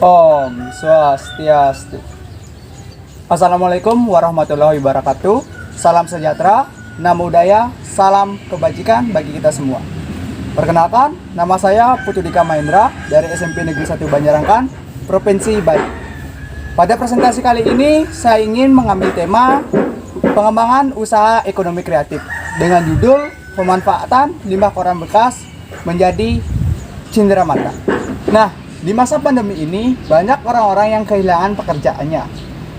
Om Swastiastu. Assalamualaikum warahmatullahi wabarakatuh. Salam sejahtera, namo buddhaya, salam kebajikan bagi kita semua. Perkenalkan, nama saya Putu Dika Mahendra dari SMP Negeri 1 Banjarangkan, Provinsi Bali. Pada presentasi kali ini, saya ingin mengambil tema pengembangan usaha ekonomi kreatif dengan judul pemanfaatan limbah koran bekas menjadi cenderamata. Nah, di masa pandemi ini, banyak orang-orang yang kehilangan pekerjaannya.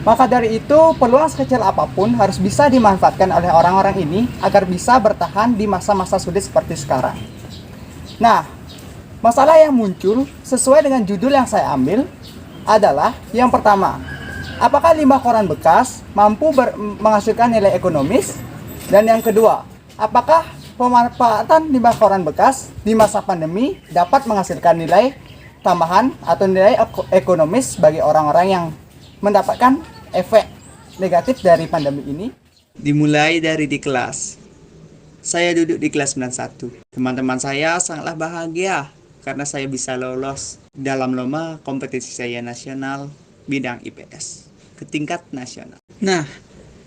Maka dari itu, peluang sekecil apapun harus bisa dimanfaatkan oleh orang-orang ini agar bisa bertahan di masa-masa sulit seperti sekarang. Nah, masalah yang muncul sesuai dengan judul yang saya ambil adalah yang pertama, apakah limbah koran bekas mampu menghasilkan nilai ekonomis? Dan yang kedua, apakah pemanfaatan limbah koran bekas di masa pandemi dapat menghasilkan nilai tambahan atau nilai ekonomis bagi orang-orang yang mendapatkan efek negatif dari pandemi ini? Dimulai dari di kelas. Saya duduk di kelas 91. Teman-teman saya sangatlah bahagia karena saya bisa lolos dalam lomba kompetisi saya nasional bidang IPS ke tingkat nasional. Nah,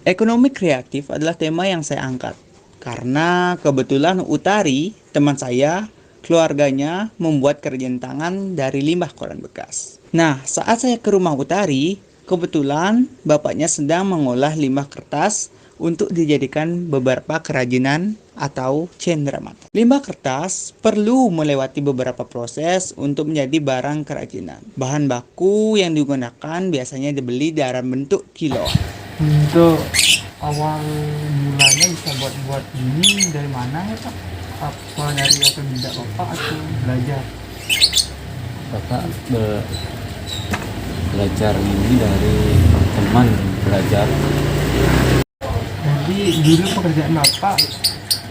ekonomi kreatif adalah tema yang saya angkat karena kebetulan Utari, teman saya, keluarganya membuat kerajinan tangan dari limbah koran bekas. Nah, saat saya ke rumah Utari, kebetulan bapaknya sedang mengolah limbah kertas untuk dijadikan beberapa kerajinan atau cenderamata. Limbah kertas perlu melewati beberapa proses untuk menjadi barang kerajinan. Bahan baku yang digunakan biasanya dibeli dalam bentuk kilo. Untuk awal mulanya bisa buat ini dari mana ya Pak? Apa dari otodidak Bapak atau belajar? Bapak belajar ini dari teman belajar. Jadi dulu pekerjaan Bapak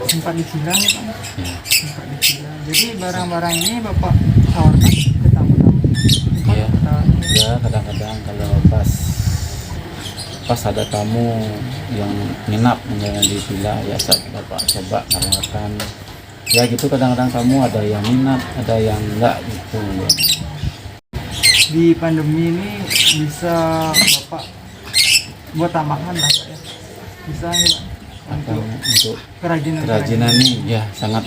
sempat disilang ya Pak? Sempat disilang. Jadi barang-barang ini Bapak tawarkan ke tamu-tamu? Iya, ya kadang-kadang kalau pas ada tamu yang nginap di villa, ya Bapak coba nawarkan. Ya gitu, kadang-kadang tamu ada yang minat, ada yang enggak gitu ya. Di pandemi ini bisa Bapak buat tambahan lah Pak ya? Bisa ya Pak? Untuk kerajinan nih ya sangat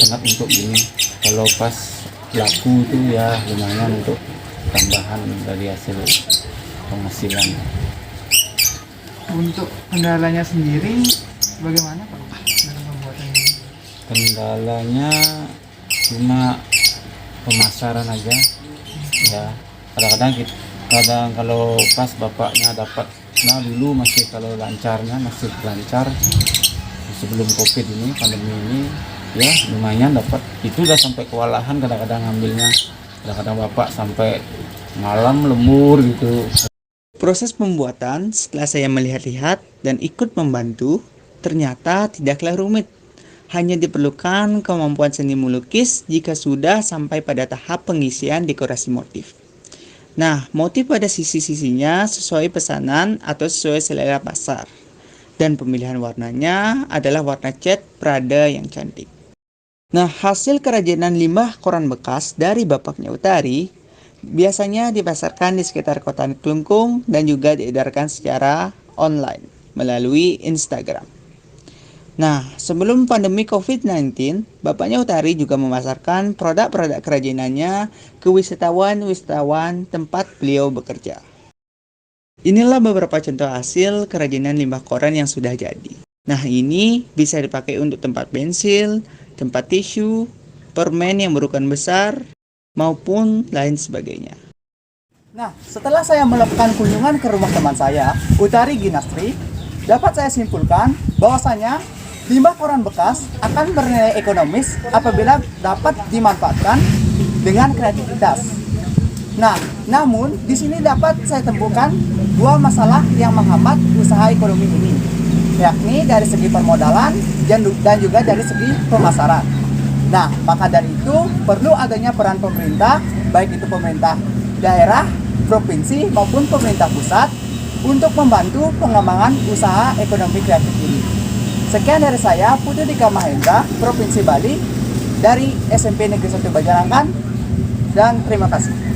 untuk ini. Kalau pas laku itu ya lumayan untuk tambahan dari hasil penghasilan. Untuk kendalanya sendiri bagaimana Pak dalam pembuatan ini? Kendalanya cuma pemasaran aja ya. Kadang kalau pas bapaknya dapat, nah dulu masih kalau lancar sebelum covid ini, pandemi ini ya lumayan dapat. Itu udah sampai kewalahan kadang-kadang ngambilnya, kadang-kadang bapak sampai malam lembur gitu. Proses pembuatan setelah saya melihat-lihat dan ikut membantu ternyata tidaklah rumit. Hanya diperlukan kemampuan seni melukis jika sudah sampai pada tahap pengisian dekorasi motif. Nah, motif pada sisi-sisinya sesuai pesanan atau sesuai selera pasar. Dan pemilihan warnanya adalah warna cat Prada yang cantik. Nah, hasil kerajinan limbah koran bekas dari bapaknya Utari biasanya dipasarkan di sekitar kota Klungkung dan juga diedarkan secara online melalui Instagram. Nah, sebelum pandemi COVID-19, bapaknya Utari juga memasarkan produk-produk kerajinannya ke wisatawan-wisatawan tempat beliau bekerja. Inilah beberapa contoh hasil kerajinan limbah koran yang sudah jadi. Nah, ini bisa dipakai untuk tempat pensil, tempat tisu, permen yang berukuran besar, maupun lain sebagainya. Nah, setelah saya melakukan kunjungan ke rumah teman saya, Utari Ginastri, dapat saya simpulkan bahwasanya limbah koran bekas akan bernilai ekonomis apabila dapat dimanfaatkan dengan kreativitas. Nah, namun di sini dapat saya temukan dua masalah yang menghambat usaha ekonomi ini, yakni dari segi permodalan dan juga dari segi pemasaran. Nah, maka dari itu perlu adanya peran pemerintah, baik itu pemerintah daerah, provinsi maupun pemerintah pusat untuk membantu pengembangan usaha ekonomi kreatif ini. Sekian dari saya, Putu Dika Mahendra, Provinsi Bali, dari SMP Negeri 1 Banjarangkan, dan terima kasih.